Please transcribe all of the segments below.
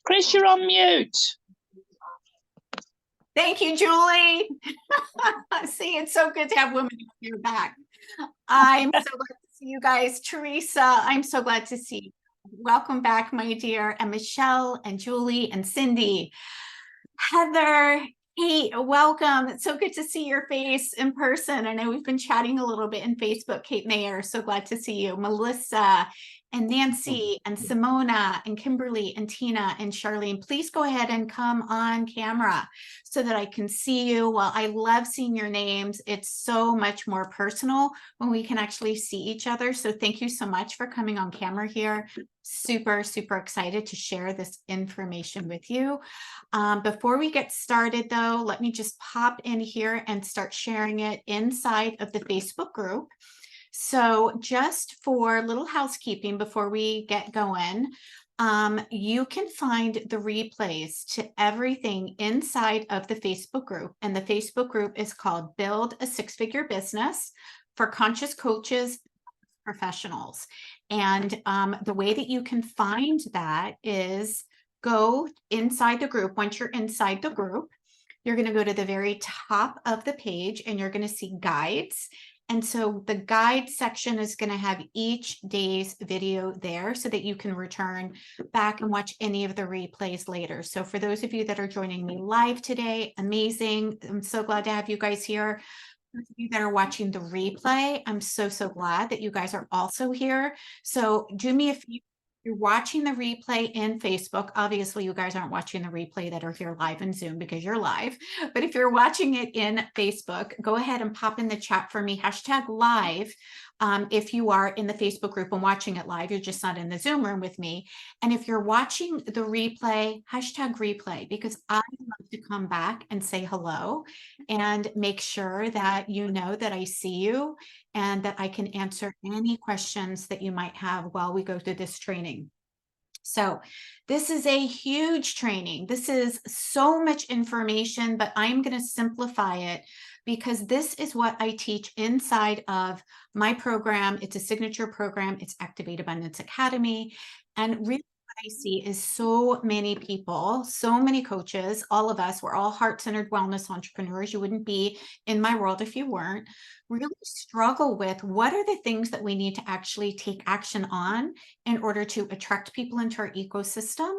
Chris, you're on mute. Thank you, Julie. See, it's so good to have women here back. I'm so glad to see you guys. Teresa, I'm so glad to see you. Welcome back, my dear. And Michelle and Julie and Cindy. Heather, hey, welcome. It's so good to see your face in person. I know we've been chatting a little bit in Facebook. Kate Mayer, so glad to see you. Melissa and Nancy and Simona and Kimberly and Tina and Charlene, please go ahead and come on camera so that I can see you. Well, I love seeing your names. It's so much more personal when we can actually see each other. So thank you so much for coming on camera here. Super, super excited to share this information with you. Before we get started though, let me just pop in here and start sharing it inside of the Facebook group. So just for a little housekeeping before we get going, you can find the replays to everything inside of the Facebook group. And the Facebook group is called Build a Six-Figure Business for Conscious Coaches, Professionals. And the way that you can find that is go inside the group. Once you're inside the group, you're going to go to the very top of the page and you're going to see guides. And so the guide section is going to have each day's video there so that you can return back and watch any of the replays later. So for those of you that are joining me live today, amazing. I'm so glad to have you guys here. Those of you that are watching the replay, I'm so, so glad that you guys are also here. So do me a favor. You're watching the replay in Facebook. Obviously, you guys aren't watching the replay that are here live in Zoom because you're live. But if you're watching it in Facebook, go ahead and pop in the chat for me, #live. If you are in the Facebook group and watching it live, you're just not in the Zoom room with me. And if you're watching the replay, #replay, because I love to come back and say hello and make sure that you know that I see you and that I can answer any questions that you might have while we go through this training. So this is a huge training. This is so much information, but I'm going to simplify it because this is what I teach inside of my program. It's a signature program. It's Activate Abundance Academy. And really what I see is so many people, so many coaches, all of us, we're all heart-centered wellness entrepreneurs. You wouldn't be in my world if you weren't. Really struggle with what are the things that we need to actually take action on in order to attract people into our ecosystem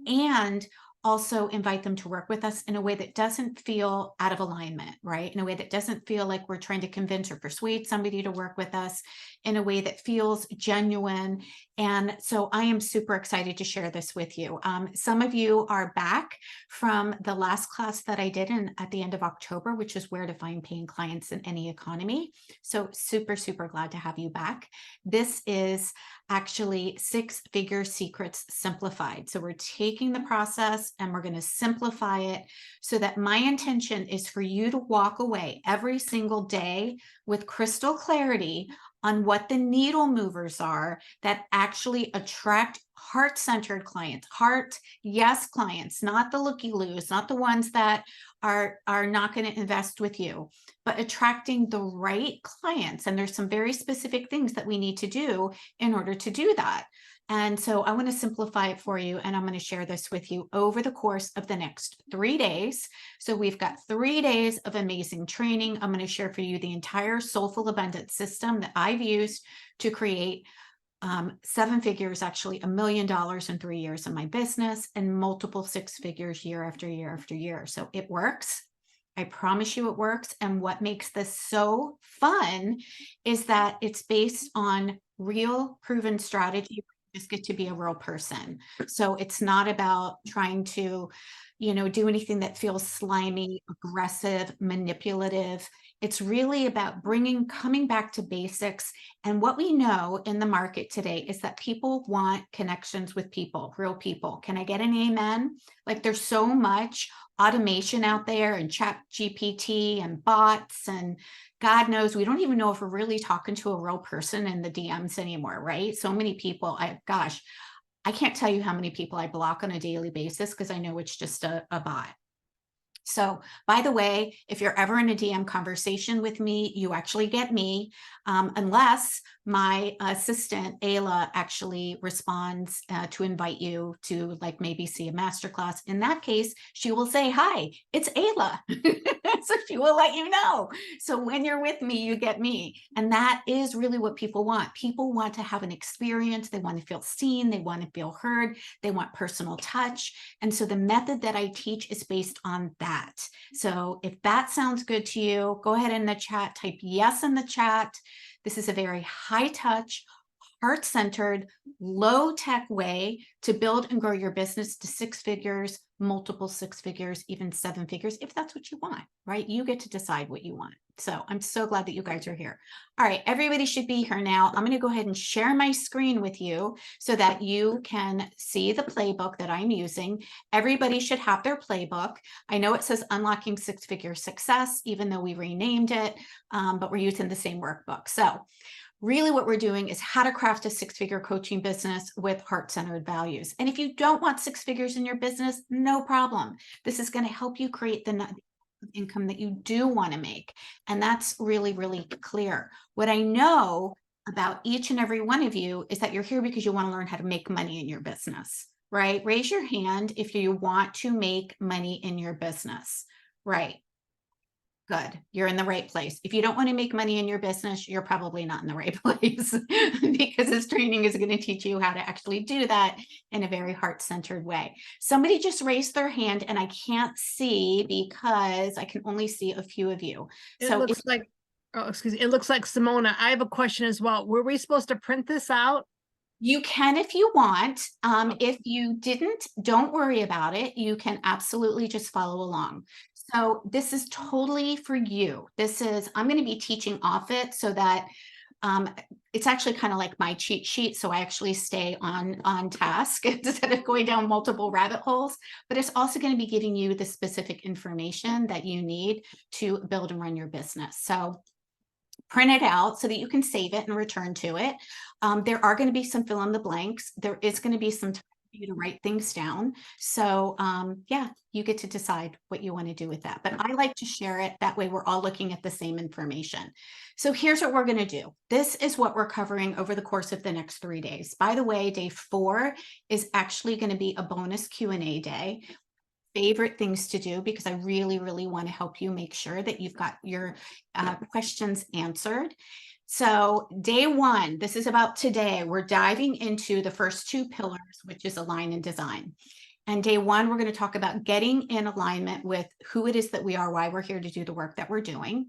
and also invite them to work with us in a way that doesn't feel out of alignment, right? In a way that doesn't feel like we're trying to convince or persuade somebody to work with us, in a way that feels genuine. And so I am super excited to share this with you. Some of you are back from the last class that I did at the end of October, which is where to find paying clients in any economy. So super, super glad to have you back. This is actually Six-Figure Secrets Simplified. So we're taking the process and we're going to simplify it so that my intention is for you to walk away every single day with crystal clarity on what the needle movers are that actually attract heart-centered clients, heart yes clients, not the looky-loos, not the ones that are not going to invest with you, but attracting the right clients. And there's some very specific things that we need to do in order to do that. And so I want to simplify it for you, and I'm going to share this with you over the course of the next 3 days. So we've got 3 days of amazing training. I'm going to share for you the entire Soulful Abundance system that I've used to create 7 figures, actually $1 million in 3 years in my business, and multiple 6 figures year after year after year. So it works. I promise you it works. And what makes this so fun is that it's based on real proven strategy. Just get to be a real person. So it's not about trying to, do anything that feels slimy, aggressive, manipulative. It's really about coming back to basics. And what we know in the market today is that people want connections with people, real people. Can I get an amen? Like there's so much automation out there and chat GPT and bots and God knows, we don't even know if we're really talking to a real person in the DMs anymore, right? So many people, I can't tell you how many people I block on a daily basis because I know it's just a bot. So, by the way, if you're ever in a DM conversation with me, you actually get me, unless my assistant, Ayla, actually responds to invite you to like maybe see a masterclass. In that case, she will say, hi, it's Ayla. So she will let you know. So when you're with me, you get me. And that is really what people want. People want to have an experience. They want to feel seen. They want to feel heard. They want personal touch. And so the method that I teach is based on that. So if that sounds good to you, go ahead in the chat, type yes in the chat. This is a very high touch, heart-centered, low-tech way to build and grow your business to 6 figures, multiple 6 figures, even 7 figures, if that's what you want, right? You get to decide what you want. So I'm so glad that you guys are here. All right, everybody should be here now. I'm going to go ahead and share my screen with you so that you can see the playbook that I'm using. Everybody should have their playbook. I know it says Unlocking 6-Figure Success, even though we renamed it, but we're using the same workbook. So really what we're doing is how to craft a 6-figure coaching business with heart-centered values. And if you don't want 6 figures in your business, no problem. This is going to help you create the income that you do want to make. And that's really, really clear. What I know about each and every one of you is that you're here because you want to learn how to make money in your business, right? Raise your hand if you want to make money in your business, right? Good. You're in the right place. If you don't want to make money in your business, you're probably not in the right place because this training is going to teach you how to actually do that in a very heart-centered way. Somebody just raised their hand and I can't see because I can only see a few of you. It So looks like, oh, excuse me. It looks like Simona. I have a question as well. Were we supposed to print this out? you can if you want. If you didn't, don't worry about it. You can absolutely just follow along. So this is totally for you. This is, I'm going to be teaching off it so that it's actually kind of like my cheat sheet. So I actually stay on task instead of going down multiple rabbit holes, but it's also going to be giving you the specific information that you need to build and run your business. So print it out so that you can save it and return to it. There are going to be some fill in the blanks. There is going to be some time for you to write things down. So yeah, you get to decide what you want to do with that. But I like to share it. That way we're all looking at the same information. So here's what we're going to do. This is what we're covering over the course of the next 3 days. By the way, day 4 is actually going to be a bonus Q&A day. Favorite things to do because I really, really want to help you make sure that you've got your questions answered. So day 1, this is about today. We're diving into the first 2 pillars, which is align and design. And day 1, we're going to talk about getting in alignment with who it is that we are, why we're here to do the work that we're doing.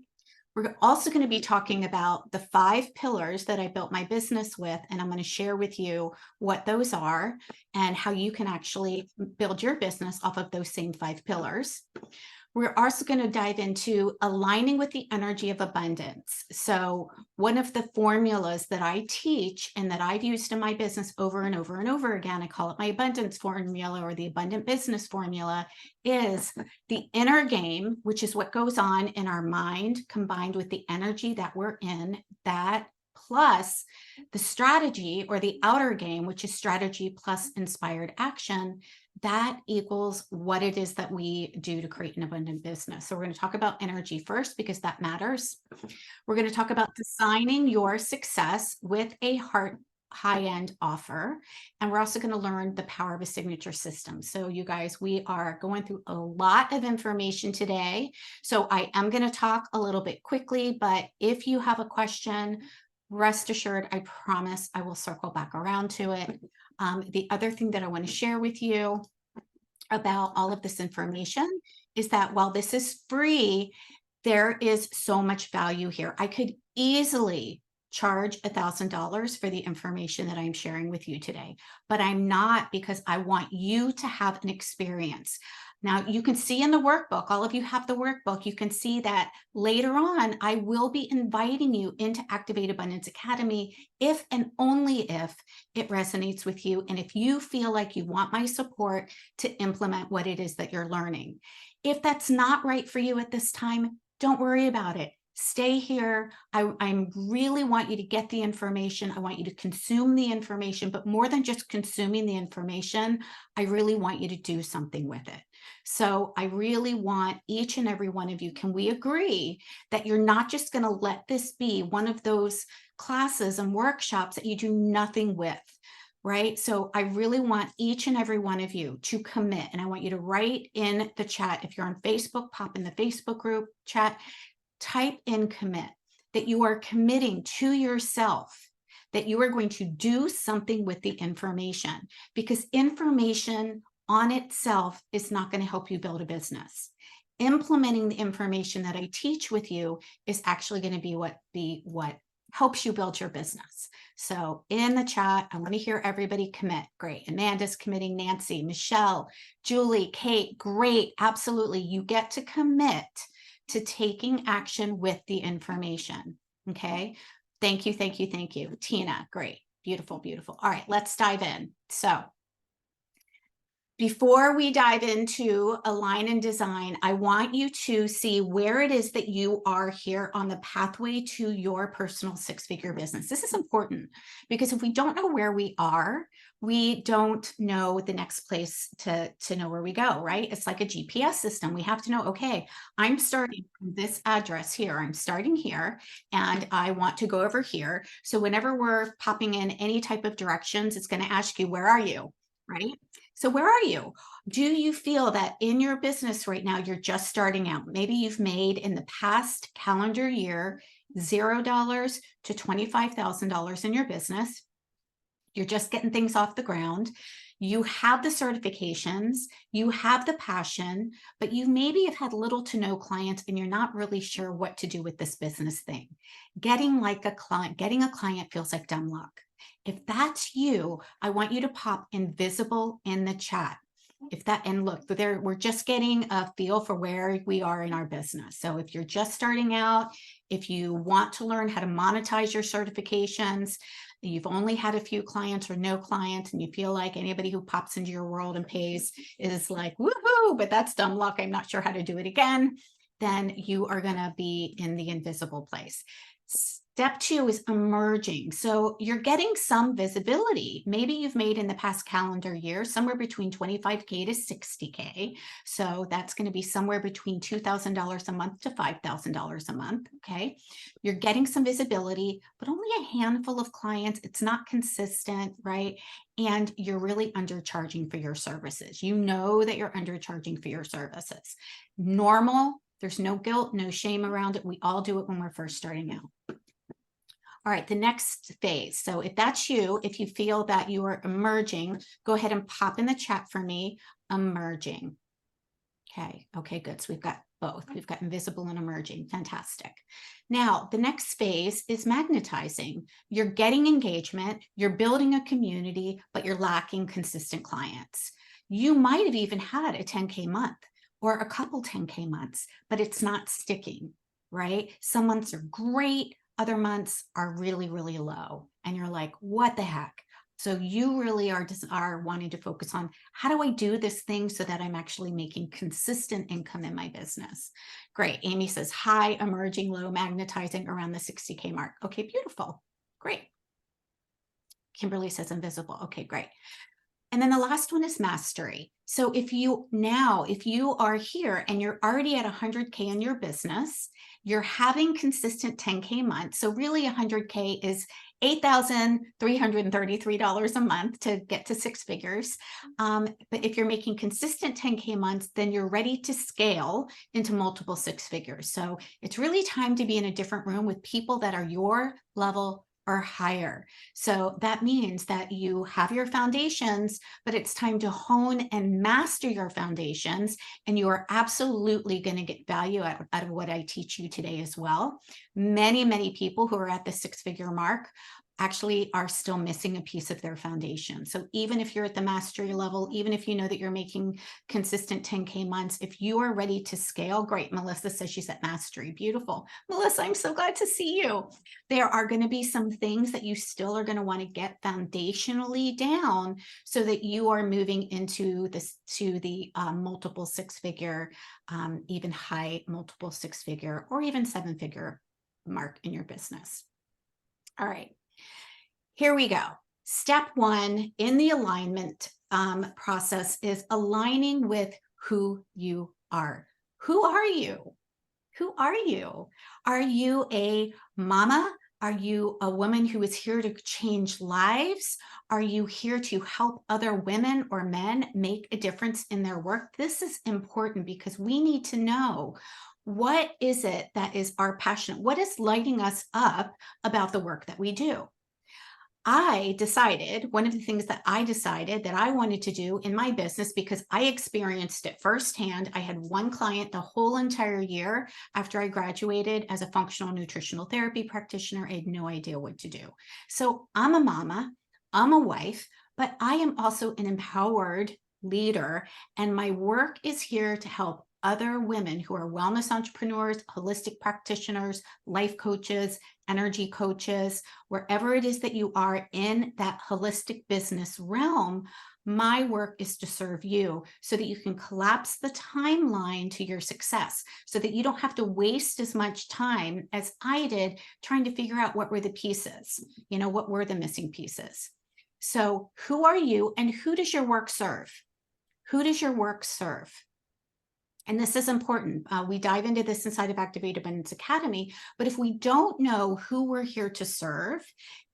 We're also going to be talking about the 5 pillars that I built my business with, and I'm going to share with you what those are and how you can actually build your business off of those same 5 pillars. We're also going to dive into aligning with the energy of abundance. So one of the formulas that I teach and that I've used in my business over and over and over again, I call it my abundance formula or the abundant business formula, is the inner game, which is what goes on in our mind combined with the energy that we're in, that plus the strategy or the outer game, which is strategy plus inspired action. That equals what it is that we do to create an abundant business. So we're going to talk about energy first because that matters. We're going to talk about designing your success with a high-end offer. And we're also going to learn the power of a signature system. So you guys, we are going through a lot of information today. So I am going to talk a little bit quickly, but if you have a question, rest assured, I promise I will circle back around to it. The other thing that I want to share with you about all of this information is that while this is free, there is so much value here. I could easily charge $1,000 for the information that I'm sharing with you today, but I'm not, because I want you to have an experience. Now you can see in the workbook, all of you have the workbook, you can see that later on, I will be inviting you into Activate Abundance Academy if and only if it resonates with you. And if you feel like you want my support to implement what it is that you're learning. If that's not right for you at this time, don't worry about it. Stay here. I really want you to get the information. I want you to consume the information, but more than just consuming the information, I really want you to do something with it. So I really want each and every one of you, can we agree that you're not just going to let this be one of those classes and workshops that you do nothing with, right? So I really want each and every one of you to commit, and I want you to write in the chat. If you're on Facebook, pop in the Facebook group chat, type in commit, that you are committing to yourself that you are going to do something with the information, because information on itself is not going to help you build a business. Implementing the information that I teach with you is actually going to be what helps you build your business. So in the chat, I want to hear everybody commit. Great. Amanda's committing, Nancy, Michelle, Julie, Kate, great. Absolutely. You get to commit to taking action with the information. Okay. Thank you. Thank you. Thank you. Tina, great. Beautiful, beautiful. All right, let's dive in. So before we dive into Align and Design, I want you to see where it is that you are here on the pathway to your personal six-figure business. This is important because if we don't know where we are, we don't know the next place to know where we go, right? It's like a GPS system. We have to know, okay, I'm starting from this address here. I'm starting here and I want to go over here. So whenever we're popping in any type of directions, it's going to ask you, where are you, right? So where are you? Do you feel that in your business right now, you're just starting out? Maybe you've made in the past calendar year, $0 to $25,000 in your business. You're just getting things off the ground. You have the certifications, you have the passion, but you maybe have had little to no clients and you're not really sure what to do with this business thing. Getting a client feels like dumb luck. If that's you, I want you to pop invisible in the chat. And look, we're just getting a feel for where we are in our business. So if you're just starting out, if you want to learn how to monetize your certifications, you've only had a few clients or no clients, and you feel like anybody who pops into your world and pays is like, woohoo, but that's dumb luck, I'm not sure how to do it again, then you are going to be in the invisible place. Step 2 is emerging. So you're getting some visibility. Maybe you've made in the past calendar year somewhere between $25K to $60K. So that's going to be somewhere between $2,000 a month to $5,000 a month. Okay. You're getting some visibility, but only a handful of clients. It's not consistent, right? And you're really undercharging for your services. You know that you're undercharging for your services. Normal. There's no guilt, no shame around it. We all do it when we're first starting out. All right, the next phase. So if that's you, if you feel that you are emerging, go ahead and pop in the chat for me, emerging. Okay, good. So we've got both. We've got invisible and emerging. Fantastic. Now, the next phase is magnetizing. You're getting engagement, you're building a community, but you're lacking consistent clients. You might have even had a 10K month or a couple 10K months, but it's not sticking, right? Some months are great. Other months are really, really low. And you're like, what the heck? So you really are wanting to focus on, how do I do this thing so that I'm actually making consistent income in my business? Great. Amy says, high, emerging, low, magnetizing around the 60K mark. Okay, beautiful. Great. Kimberly says invisible. Okay, great. And then the last one is mastery. So if you are here and you're already at 100K in your business, you're having consistent 10K months. So really 100K is $8,333 a month to get to six figures. But if you're making consistent 10K months, then you're ready to scale into multiple six figures. So it's really time to be in a different room with people that are your level or higher. So that means that you have your foundations, but it's time to hone and master your foundations. And you are absolutely going to get value out of what I teach you today as well. Many people who are at the six-figure mark actually are still missing a piece of their foundation. So even if you're at the mastery level, even if you know that you're making consistent 10K months, if you are ready to scale, great. Melissa says she's at mastery. Beautiful. Melissa, I'm so glad to see you. There are going to be some things that you still are going to want to get foundationally down so that you are moving into the multiple six-figure, even high multiple six-figure or even seven-figure mark in your business. All right. Here we go. Step 1 in the alignment process is aligning with who you are. Who are you? Who are you? Are you a mama? Are you a woman who is here to change lives? Are you here to help other women or men make a difference in their work? This is important because we need to know, what is it that is our passion? What is lighting us up about the work that we do? I decided, one of the things that I decided that I wanted to do in my business, because I experienced it firsthand. I had one client the whole entire year after I graduated as a functional nutritional therapy practitioner. I had no idea what to do. So I'm a mama, I'm a wife, but I am also an empowered leader, and my work is here to help other women who are wellness entrepreneurs, holistic practitioners, life coaches, energy coaches, wherever it is that you are in that holistic business realm. My work is to serve you so that you can collapse the timeline to your success, so that you don't have to waste as much time as I did trying to figure out what were the pieces, what were the missing pieces. So who are you, and who does your work serve? Who does your work serve? And this is important. We dive into this inside of Activate Abundance Academy, but if we don't know who we're here to serve,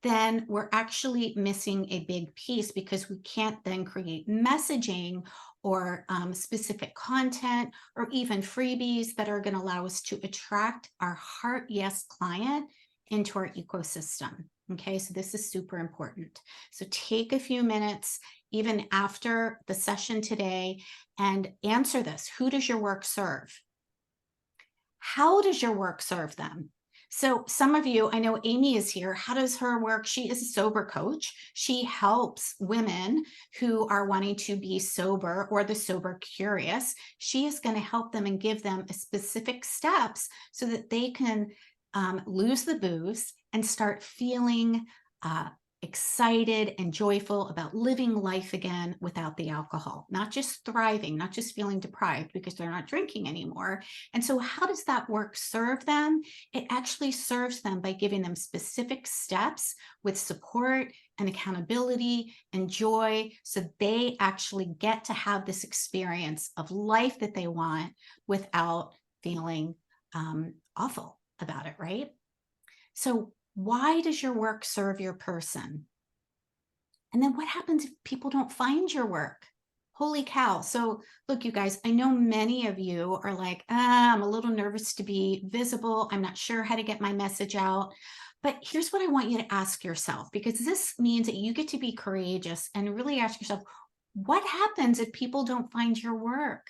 then we're actually missing a big piece, because we can't then create messaging or specific content or even freebies that are going to allow us to attract our heart yes client into our ecosystem. Okay, so this is super important. So take a few minutes, even after the session today, and answer this. Who does your work serve? How does your work serve them? So some of you, I know Amy is here. How does her work? She is a sober coach. She helps women who are wanting to be sober or the sober curious. She is going to help them and give them specific steps so that they can lose the booze and start feeling excited and joyful about living life again without the alcohol, not just thriving, not just feeling deprived because they're not drinking anymore. And so how does that work serve them? It actually serves them by giving them specific steps with support and accountability and joy, so they actually get to have this experience of life that they want without feeling awful about it, right? So why does your work serve your person? And then what happens if people don't find your work? Holy cow. So look, you guys, I know many of you are like, I'm a little nervous to be visible. I'm not sure how to get my message out. But here's what I want you to ask yourself, because this means that you get to be courageous and really ask yourself, what happens if people don't find your work?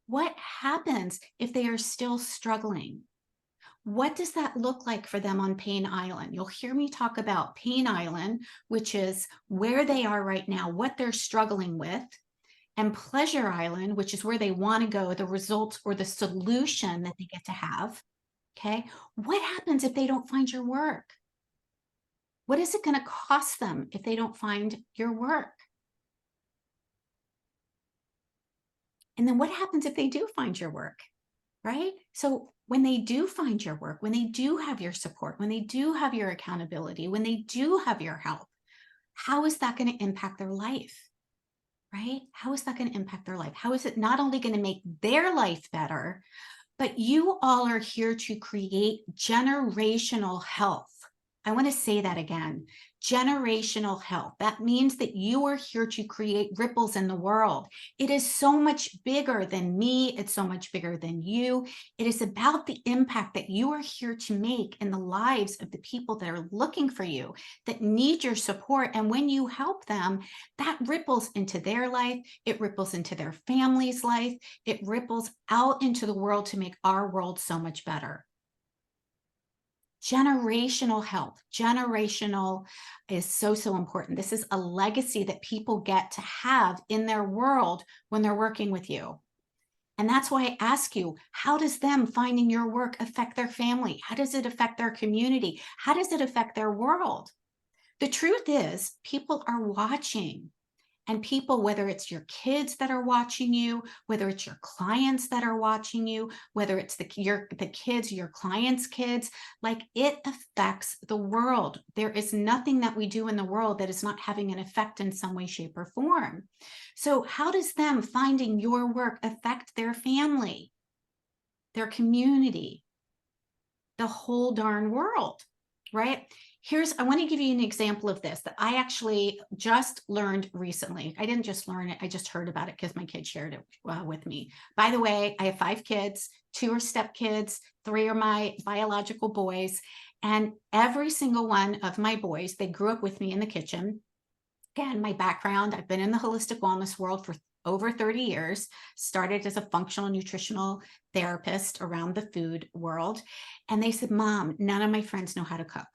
What happens if they are still struggling? What does that look like for them on Pain Island? You'll hear me talk about Pain Island, which is where they are right now, what they're struggling with, and Pleasure Island, which is where they want to go, the results or the solution that they get to have. Okay. What happens if they don't find your work? What is it going to cost them if they don't find your work? And then what happens if they do find your work? Right? So when they do find your work, when they do have your support, when they do have your accountability, when they do have your help, how is that going to impact their life? Right? How is that going to impact their life? How is it not only going to make their life better, but you all are here to create generational health. I want to say that again. Generational health. That means that you are here to create ripples in the world. It is so much bigger than me. It's so much bigger than you. It is about the impact that you are here to make in the lives of the people that are looking for you, that need your support. And when you help them, that ripples into their life. It ripples into their family's life. It ripples out into the world to make our world so much better. Generational health. Generational is so, so important. This is a legacy that people get to have in their world when they're working with you. And that's why I ask you, how does them finding your work affect their family? How does it affect their community? How does it affect their world? The truth is, people are watching. And people, whether it's your kids that are watching you, whether it's your clients that are watching you, whether it's the kids, your clients' kids, like it affects the world. There is nothing that we do in the world that is not having an effect in some way, shape, or form. So how does them finding your work affect their family, their community, the whole darn world, right? I want to give you an example of this that I actually just learned recently. I didn't just learn it. I just heard about it because my kid shared it with me. By the way, I have 5 kids, 2 are stepkids, 3 are my biological boys. And every single one of my boys, they grew up with me in the kitchen. Again, my background, I've been in the holistic wellness world for over 30 years, started as a functional nutritional therapist around the food world. And they said, Mom, none of my friends know how to cook.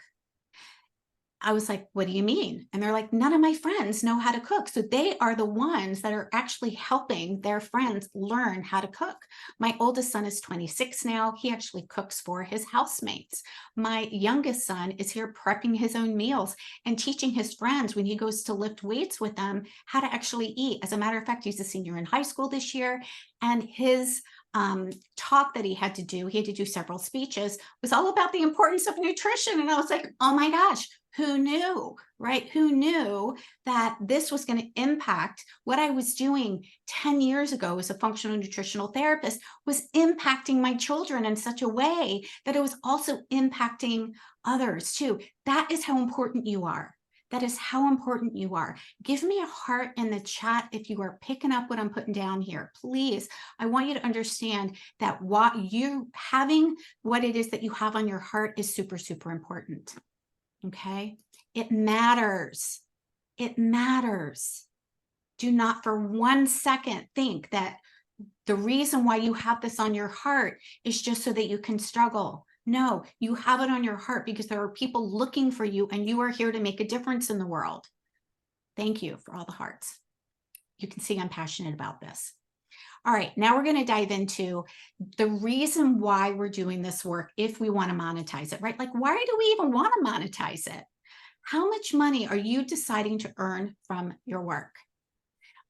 I was like, what do you mean? And they're like, none of my friends know how to cook. So they are the ones that are actually helping their friends learn how to cook. My oldest son is 26 now. He actually cooks for his housemates. My youngest son is here prepping his own meals and teaching his friends when he goes to lift weights with them how to actually eat. As a matter of fact, he's a senior in high school this year, and his talk that he had to do several speeches, was all about the importance of nutrition. And I was like, oh my gosh, who knew, right? Who knew that this was going to impact what I was doing 10 years ago as a functional nutritional therapist, was impacting my children in such a way that it was also impacting others too. That is how important you are. That is how important you are. Give me a heart in the chat if you are picking up what I'm putting down here. Please, I want you to understand that what it is that you have on your heart is super, super important. Okay? It matters. It matters. Do not for 1 second think that the reason why you have this on your heart is just so that you can struggle. No, you have it on your heart because there are people looking for you and you are here to make a difference in the world. Thank you for all the hearts. You can see I'm passionate about this. All right, now we're going to dive into the reason why we're doing this work if we want to monetize it, right? Like, why do we even want to monetize it? How much money are you deciding to earn from your work?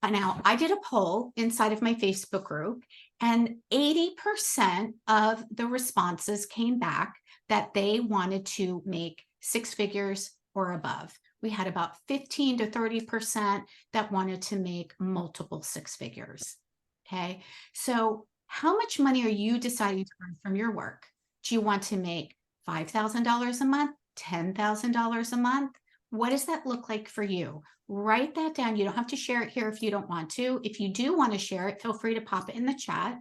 Now, I did a poll inside of my Facebook group, and 80% of the responses came back that they wanted to make 6 figures or above. We had about 15 to 30% that wanted to make multiple 6 figures. Okay, so how much money are you deciding to earn from your work? Do you want to make $5,000 a month, $10,000 a month? What does that look like for you? Write that down. You don't have to share it here if you don't want to. If you do want to share it, feel free to pop it in the chat.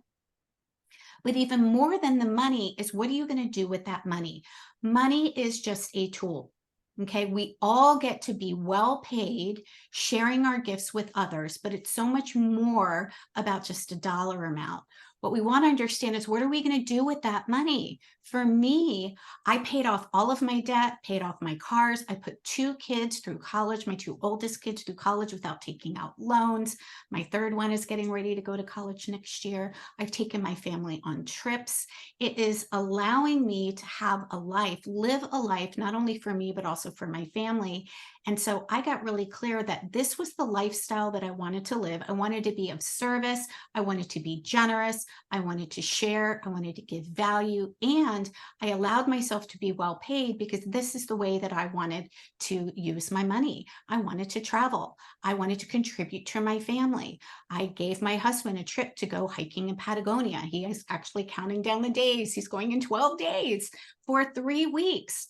But even more than the money is, what are you going to do with that money? Money is just a tool. Okay, we all get to be well paid sharing our gifts with others, but it's so much more about just a dollar amount. What we want to understand is, what are we going to do with that money? For me, I paid off all of my debt, paid off my cars. I put 2 kids through college, my 2 oldest kids through college without taking out loans. My 3rd one is getting ready to go to college next year. I've taken my family on trips. It is allowing me to have a life, live a life, not only for me, but also for my family. And so I got really clear that this was the lifestyle that I wanted to live. I wanted to be of service. I wanted to be generous. I wanted to share. I wanted to give value. And I allowed myself to be well paid because this is the way that I wanted to use my money. I wanted to travel. I wanted to contribute to my family. I gave my husband a trip to go hiking in Patagonia. He is actually counting down the days. He's going in 12 days for 3 weeks.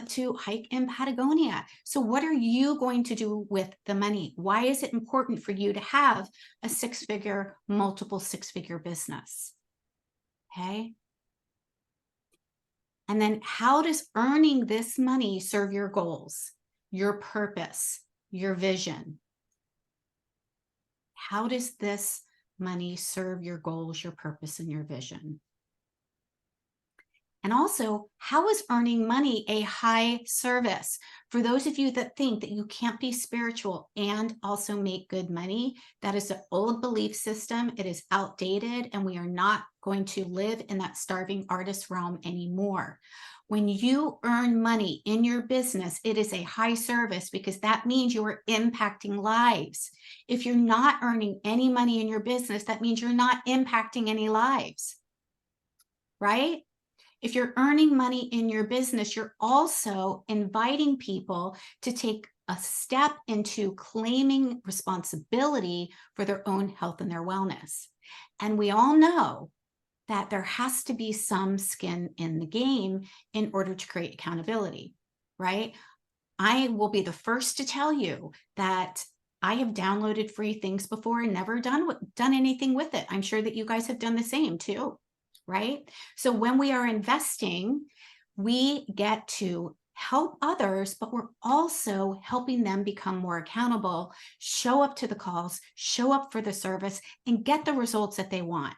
To hike in Patagonia. So what are you going to do with the money? Why is it important for you to have a 6-figure, multiple 6-figure business? Okay. And then how does earning this money serve your goals, your purpose, your vision? How does this money serve your goals, your purpose, and your vision? And also, how is earning money a high service? For those of you that think that you can't be spiritual and also make good money, that is an old belief system. It is outdated, and we are not going to live in that starving artist realm anymore. When you earn money in your business, it is a high service because that means you are impacting lives. If you're not earning any money in your business, that means you're not impacting any lives, right? If you're earning money in your business, you're also inviting people to take a step into claiming responsibility for their own health and their wellness. And we all know that there has to be some skin in the game in order to create accountability, right? I will be the first to tell you that I have downloaded free things before and never done anything with it. I'm sure that you guys have done the same too, right? So when we are investing, we get to help others, but we're also helping them become more accountable, show up to the calls, show up for the service, and get the results that they want.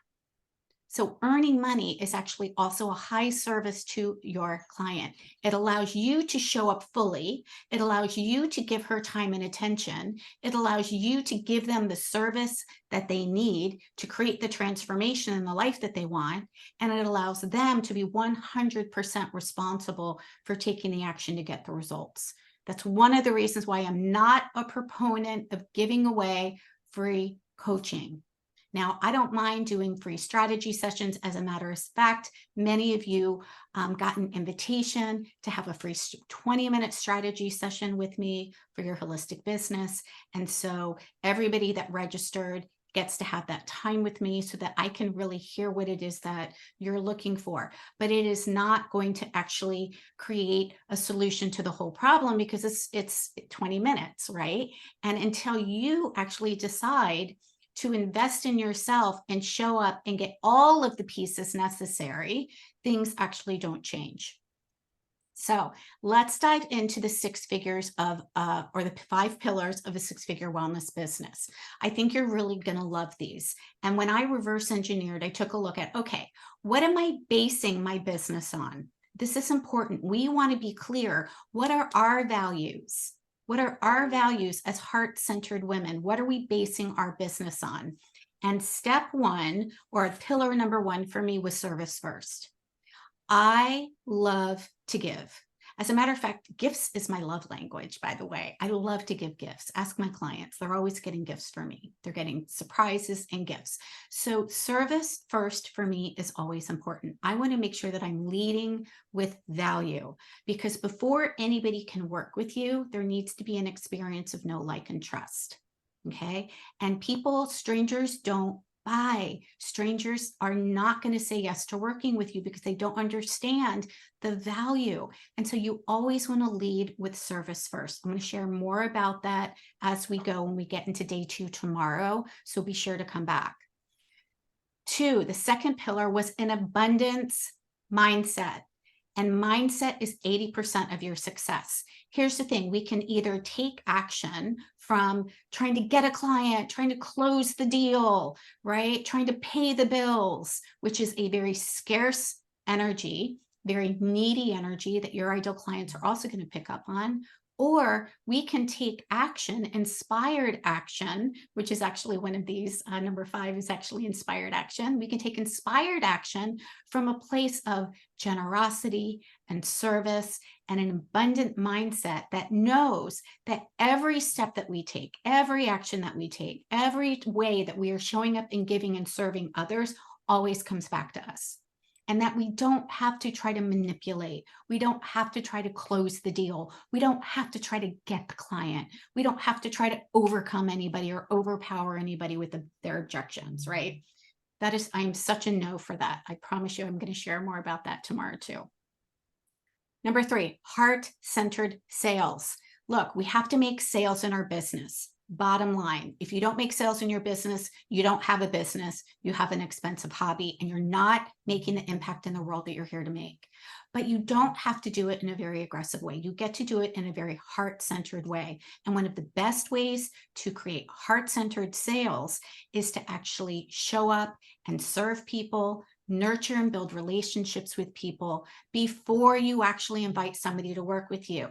So earning money is actually also a high service to your client. It allows you to show up fully. It allows you to give her time and attention. It allows you to give them the service that they need to create the transformation in the life that they want. And it allows them to be 100% responsible for taking the action to get the results. That's one of the reasons why I'm not a proponent of giving away free coaching. Now, I don't mind doing free strategy sessions. As a matter of fact, many of you got an invitation to have a free 20-minute strategy session with me for your holistic business. And so everybody that registered gets to have that time with me so that I can really hear what it is that you're looking for. But it is not going to actually create a solution to the whole problem because it's 20 minutes, right? And until you actually decide to invest in yourself and show up and get all of the pieces necessary, things actually don't change. So let's dive into the 6 figures of, or the 5 pillars of a 6-figure wellness business. I think you're really going to love these. And when I reverse engineered, I took a look at, okay, what am I basing my business on? This is important. We want to be clear. What are our values? What are our values as heart-centered women? What are we basing our business on? And step 1, or pillar number 1 for me, was service first. I love to give. As a matter of fact, gifts is my love language, by the way. I love to give gifts. Ask my clients. They're always getting gifts from me. They're getting surprises and gifts. So service first for me is always important. I want to make sure that I'm leading with value, because before anybody can work with you, there needs to be an experience of know, like, and trust. Okay. And people, strangers, don't buy. Strangers are not going to say yes to working with you because they don't understand the value. And so you always want to lead with service first. I'm going to share more about that as we go when we get into day 2 tomorrow. So be sure to come back. 2, the second pillar was an abundance mindset. And mindset is 80% of your success. Here's the thing. We can either take action from trying to get a client, trying to close the deal, right? Trying to pay the bills, which is a very scarce energy, very needy energy that your ideal clients are also going to pick up on. Or we can take action, inspired action, which is actually one of these. Number 5 is actually inspired action. We can take inspired action from a place of generosity and service and an abundant mindset that knows that every step that we take, every action that we take, every way that we are showing up and giving and serving others always comes back to us. And that we don't have to try to manipulate. We don't have to try to close the deal. We don't have to try to get the client. We don't have to try to overcome anybody or overpower anybody with their objections, right? That is, I'm such a no for that. I promise you I'm going to share more about that tomorrow too. Number 3, heart-centered sales. Look, we have to make sales in our business. Bottom line, if you don't make sales in your business, you don't have a business, you have an expensive hobby, and you're not making the impact in the world that you're here to make. But you don't have to do it in a very aggressive way. You get to do it in a very heart-centered way. And one of the best ways to create heart-centered sales is to actually show up and serve people, nurture and build relationships with people before you actually invite somebody to work with you.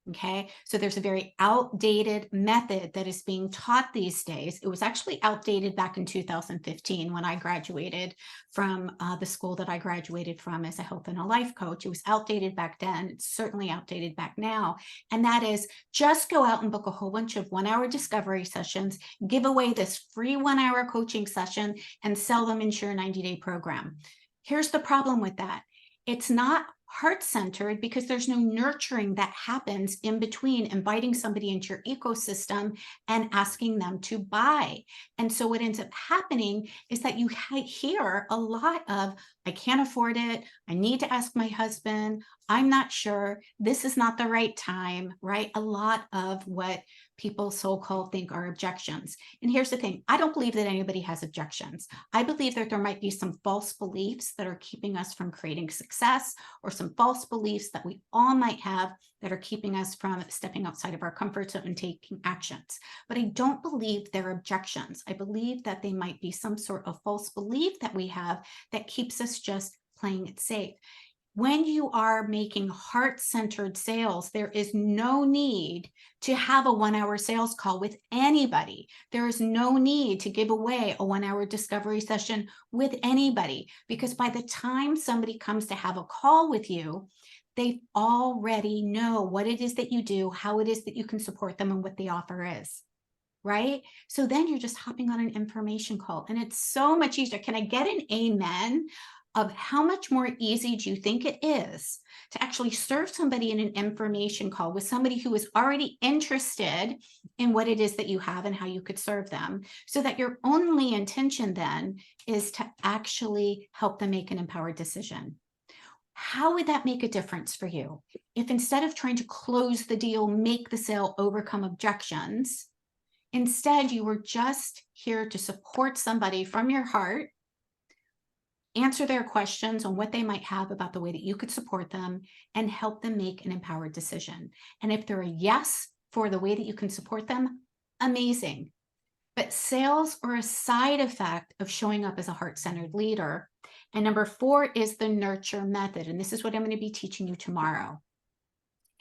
Okay, so there's a very outdated method that is being taught these days. It was actually outdated back in 2015 when I graduated from the school that I graduated from as a health and a life coach. It was outdated back then. It's certainly outdated back now. And that is just go out and book a whole bunch of 1-hour discovery sessions, give away this free 1-hour coaching session, and sell them into your 90-day program. Here's the problem with that. It's not heart-centered because there's no nurturing that happens in between inviting somebody into your ecosystem and asking them to buy. And so what ends up happening is that you hear a lot of, I can't afford it, I need to ask my husband, I'm not sure, this is not the right time, right? A lot of what people so-called think are objections. And here's the thing, I don't believe that anybody has objections. I believe that there might be some false beliefs that are keeping us from creating success, or some false beliefs that we all might have that are keeping us from stepping outside of our comfort zone and taking actions. But I don't believe they're objections. I believe that they might be some sort of false belief that we have that keeps us just playing it safe. When you are making heart-centered sales, there is no need to have a 1-hour sales call with anybody. There is no need to give away a 1-hour discovery session with anybody, because by the time somebody comes to have a call with you, they already know what it is that you do, how it is that you can support them, and what the offer is. Right? So then you're just hopping on an information call, and it's so much easier. Can I get an amen of how much more easy do you think it is to actually serve somebody in an information call with somebody who is already interested in what it is that you have and how you could serve them, so that your only intention then is to actually help them make an empowered decision? How would that make a difference for you if instead of trying to close the deal, make the sale, overcome objections, instead you were just here to support somebody from your heart, answer their questions on what they might have about the way that you could support them, and help them make an empowered decision? And if they're a yes for the way that you can support them, amazing. But sales are a side effect of showing up as a heart-centered leader. And number 4 is the nurture method. And this is what I'm going to be teaching you tomorrow.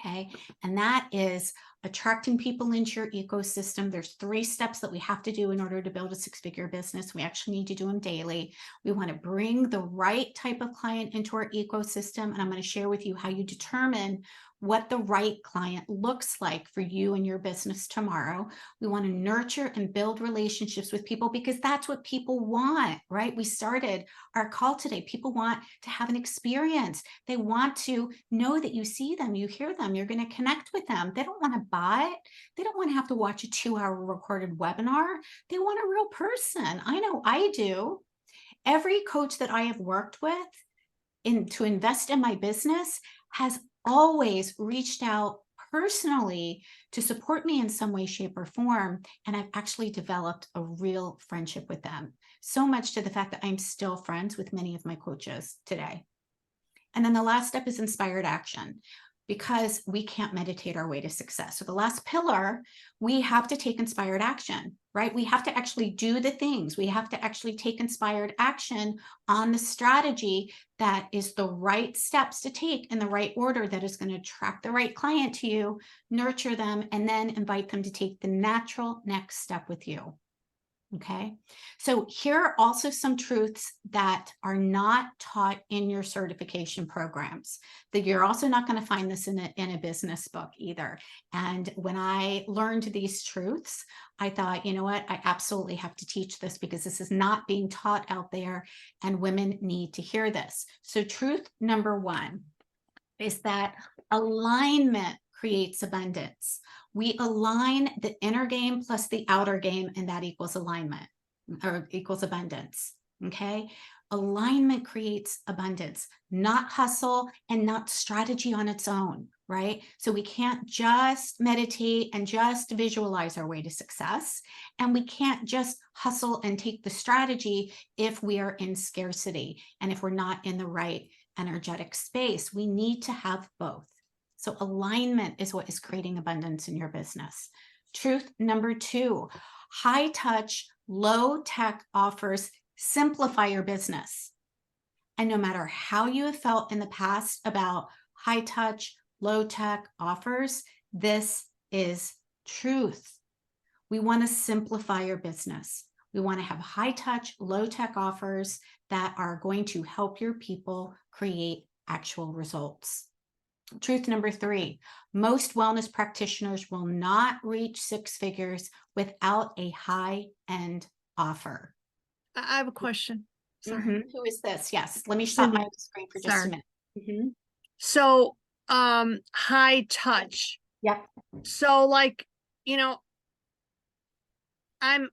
Okay, and that is attracting people into your ecosystem. There's 3 steps that we have to do in order to build a 6-figure business. We actually need to do them daily. We want to bring the right type of client into our ecosystem, and I'm going to share with you how you determine what the right client looks like for you and your business tomorrow. We want to nurture and build relationships with people because that's what people want, right? We started our call today. People want to have an experience. They want to know that you see them, you hear them, you're going to connect with them. They don't want to buy it. They don't want to have to watch a 2-hour recorded webinar. They want a real person. I know I do. Every coach that I have worked with to invest in my business has always reached out personally to support me in some way, shape, or form. And I've actually developed a real friendship with them. So much to the fact that I'm still friends with many of my coaches today. And then the last step is inspired action, because we can't meditate our way to success. So the last pillar, we have to take inspired action, right? We have to actually do the things. We have to actually take inspired action on the strategy that is the right steps to take in the right order, that is going to attract the right client to you, nurture them, and then invite them to take the natural next step with you. Okay, so here are also some truths that are not taught in your certification programs, that you're also not going to find this in a business book either. And when I learned these truths, I thought, you know what, I absolutely have to teach this because this is not being taught out there and women need to hear this. So truth number 1 is that alignment creates abundance. We align the inner game plus the outer game, and that equals alignment, or equals abundance. Okay, alignment creates abundance, not hustle and not strategy on its own, right? So we can't just meditate and just visualize our way to success, and we can't just hustle and take the strategy if we are in scarcity and if we're not in the right energetic space. We need to have both. So alignment is what is creating abundance in your business. Truth number 2, high touch, low tech offers simplify your business. And no matter how you have felt in the past about high touch, low tech offers, this is truth. We want to simplify your business. We want to have high touch, low tech offers that are going to help your people create actual results. Truth number 3, most wellness practitioners will not reach 6 figures without a high-end offer. I have a question. Sorry. Who is this? Yes, let me stop my screen for just a Sorry. minute. So, high touch. Yep. So like, you know, I'm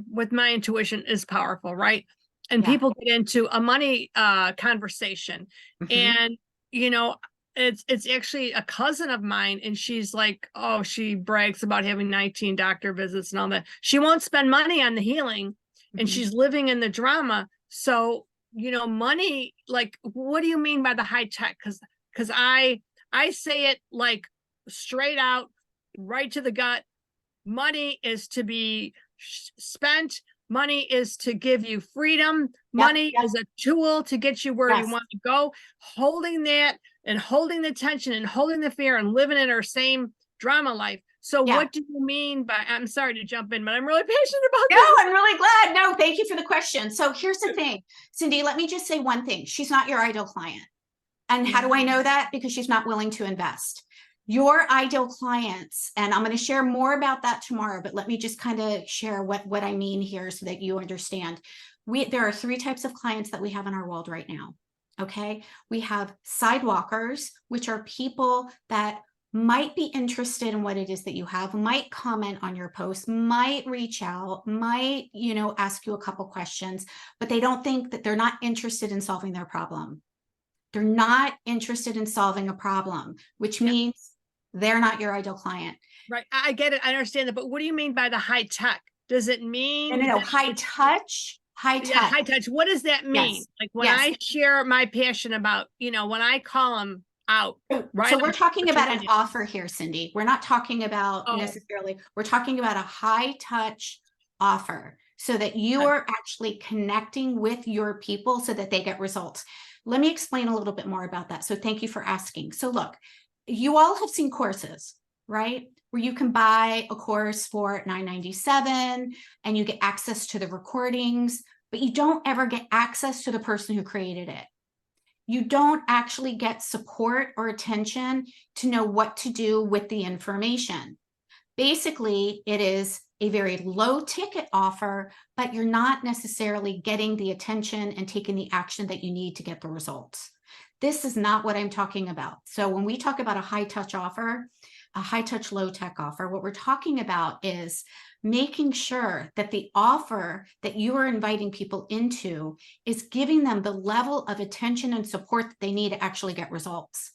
with my intuition is powerful, right? And Yeah. people get into a money conversation, and it's actually a cousin of mine, and she's like, oh, she brags about having 19 doctor visits and all that. She won't spend money on the healing, and she's living in the drama. So, money, like, what do you mean by the high tech? Because I say it like straight out, right to the gut. Money is to be spent. Money is to give you freedom. Money is a tool to get you where you want to go. Holding that and holding the tension and holding the fear and living in our same drama life. So what do you mean by, I'm sorry to jump in, but I'm really passionate about this. No, I'm really glad. No, thank you for the question. So here's the thing, Cindy, let me just say one thing. She's not your ideal client. And how do I know that? Because she's not willing to invest. Your ideal clients, and I'm going to share more about that tomorrow, but let me just kind of share what I mean here so that you understand. There are 3 types of clients that we have in our world right now. Okay. We have sidewalkers, which are people that might be interested in what it is that you have, might comment on your post, might reach out, might, ask you a couple questions, but they don't think that they're not interested in solving their problem. They're not interested in solving a problem, which means they're not your ideal client. Right. I get it. I understand that. But what do you mean by the high tech? Does it mean No, high touch? High touch. Yeah, high touch. What does that mean? Yes. Like when I share my passion about, when I call them out. Right. So we're talking about an offer here, Cindy. We're not talking about necessarily, we're talking about a high touch offer so that you are actually connecting with your people so that they get results. Let me explain a little bit more about that. So thank you for asking. So look, you all have seen courses, right? Where you can buy a course for $9.97 and you get access to the recordings, but you don't ever get access to the person who created it. You don't actually get support or attention to know what to do with the information. Basically, it is a very low ticket offer, but you're not necessarily getting the attention and taking the action that you need to get the results. This is not what I'm talking about. So when we talk about a high touch offer, a high touch, low tech offer, what we're talking about is making sure that the offer that you are inviting people into is giving them the level of attention and support that they need to actually get results.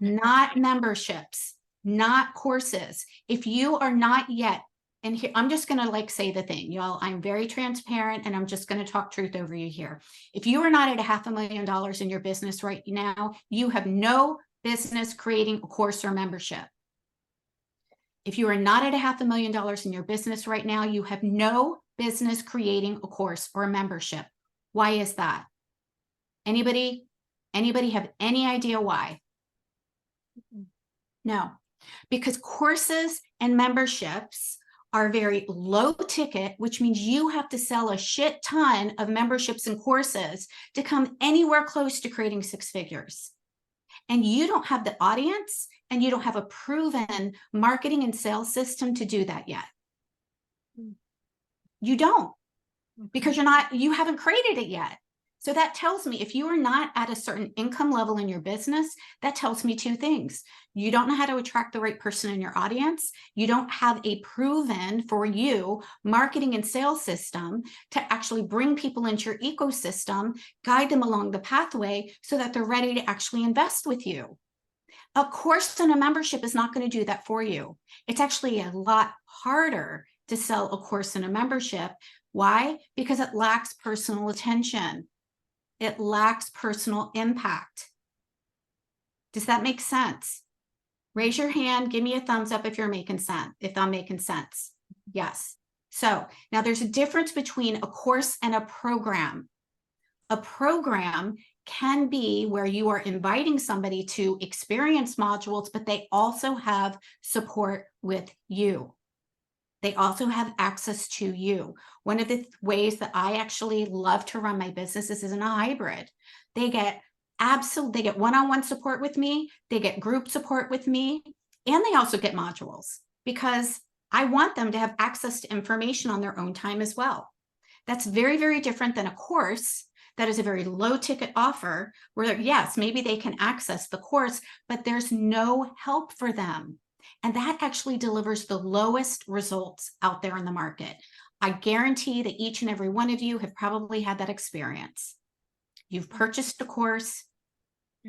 Not memberships, not courses. If you are not yet, and here, I'm just going to say the thing, y'all, I'm very transparent and I'm just going to talk truth over you here. If you are not at $500,000 in your business right now, you have no business creating a course or membership. If you are not at $500,000 in your business right now, you have no business creating a course or a membership. Why is that? Anybody have any idea why? No, because courses and memberships are very low ticket, which means you have to sell a shit ton of memberships and courses to come anywhere close to creating 6 figures. And you don't have the audience and you don't have a proven marketing and sales system to do that yet. You don't, because you haven't created it yet. So that tells me if you are not at a certain income level in your business, that tells me 2 things. You don't know how to attract the right person in your audience. You don't have a proven for you marketing and sales system to actually bring people into your ecosystem, guide them along the pathway so that they're ready to actually invest with you. A course and a membership is not going to do that for you. It's actually a lot harder to sell a course and a membership. Why? Because it lacks personal attention. It lacks personal impact. Does that make sense? Raise your hand. Give me a thumbs up if you're making sense, if I'm making sense. Yes. So now there's a difference between a course and a program. A program can be where you are inviting somebody to experience modules, but they also have support with you. They also have access to you. One of the ways that I actually love to run my business is in a hybrid. They get one-on-one support with me, they get group support with me, and they also get modules because I want them to have access to information on their own time as well. That's very, very different than a course that is a very low ticket offer where, yes, maybe they can access the course, but there's no help for them. And that actually delivers the lowest results out there in the market. I guarantee that each and every one of you have probably had that experience. You've purchased a course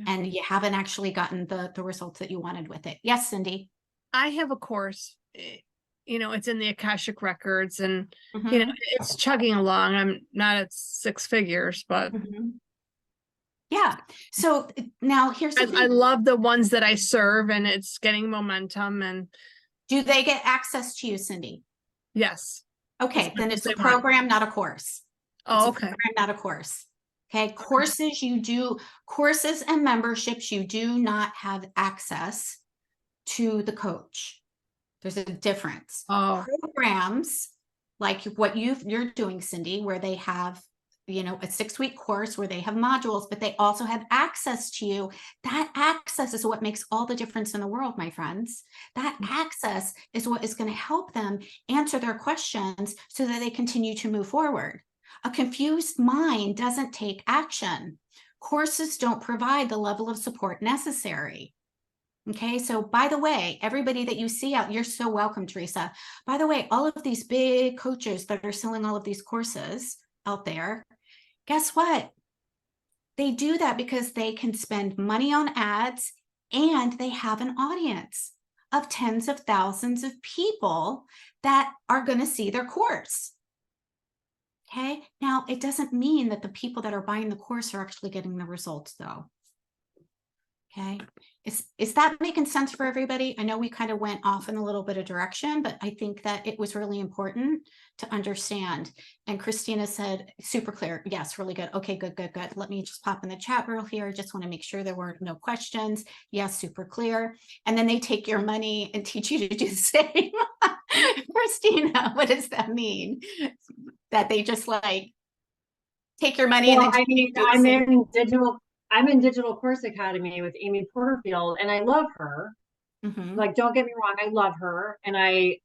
and you haven't actually gotten the results that you wanted with it. Yes, Cindy. I have a course, you know, it's in the Akashic Records and, Mm-hmm. you know, it's chugging along. I'm not at 6 figures, but Mm-hmm. Yeah. So now here's the thing. I love the ones that I serve and it's getting momentum. And do they get access to you, Cindy? yes. Okay, then it's a program, not a course. Oh, it's a okay. program, not a course. Okay, courses courses and memberships, you do not have access to the coach. There's a difference. Oh. Programs like what you're doing, Cindy, where they have, you know, a 6-week course where they have modules, but they also have access to you. That access is what makes all the difference in the world, my friends. That access is what is going to help them answer their questions so that they continue to move forward. A confused mind doesn't take action. Courses don't provide the level of support necessary. Okay, so by the way, everybody that you see out, you're so welcome, Teresa. By the way, all of these big coaches that are selling all of these courses out there, guess what? They do that because they can spend money on ads and they have an audience of tens of thousands of people that are going to see their course. Okay, now it doesn't mean that the people that are buying the course are actually getting the results though. Okay, is that making sense for everybody? I know we kind of went off in a little bit of direction, but I think that it was really important to understand. And Christina said, super clear. Yes, really good. Okay, good. Let me just pop in the chat real here. I just want to make sure there were no questions. Yes, super clear. And then they take your money and teach you to do the same. Christina, what does that mean? That they just like take your money and then I mean, I'm in Digital Course Academy with Amy Porterfield, and I love her. Mm-hmm. Like, don't get me wrong, I love her, and I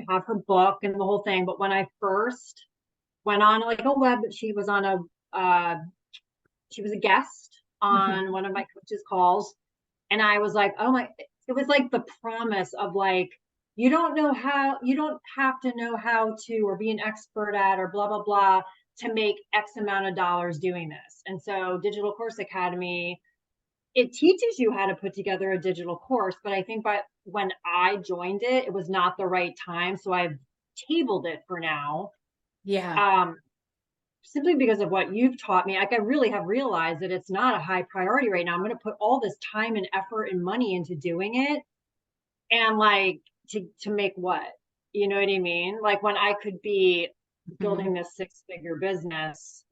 have her book and the whole thing. But when I first went on like a web, she was a guest on one of my coaches' calls, and I was like, oh my! It was like the promise of like, you don't have to know how to or be an expert at or blah blah blah to make X amount of dollars doing this. And so Digital Course Academy, it teaches you how to put together a digital course. But I think when I joined it, it was not the right time. So I've tabled it for now. Yeah. Simply because of what you've taught me. Like I really have realized that it's not a high priority right now. I'm going to put all this time and effort and money into doing it. And like to make what? You know what I mean? Like when I could be building this 6-figure business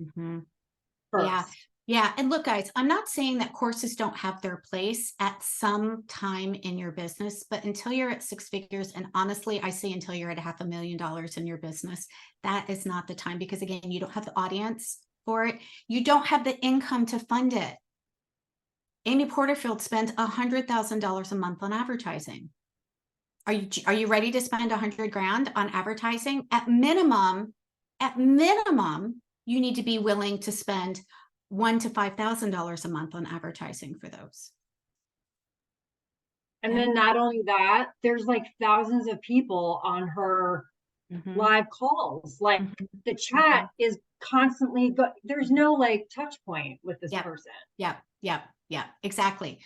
first. Yeah. And look, guys, I'm not saying that courses don't have their place at some time in your business, but until you're at 6 figures, and honestly, I say until you're at $500,000 in your business, that is not the time because again, you don't have the audience for it. You don't have the income to fund it. Amy Porterfield spends $100,000 a month on advertising. Are you ready to spend $100,000 on advertising? At minimum, you need to be willing to spend $1,000 to $5,000 a month on advertising for those. And then not only that, there's like thousands of people on her live calls. Like the chat is constantly, but there's no like touch point with this person. Yeah, exactly.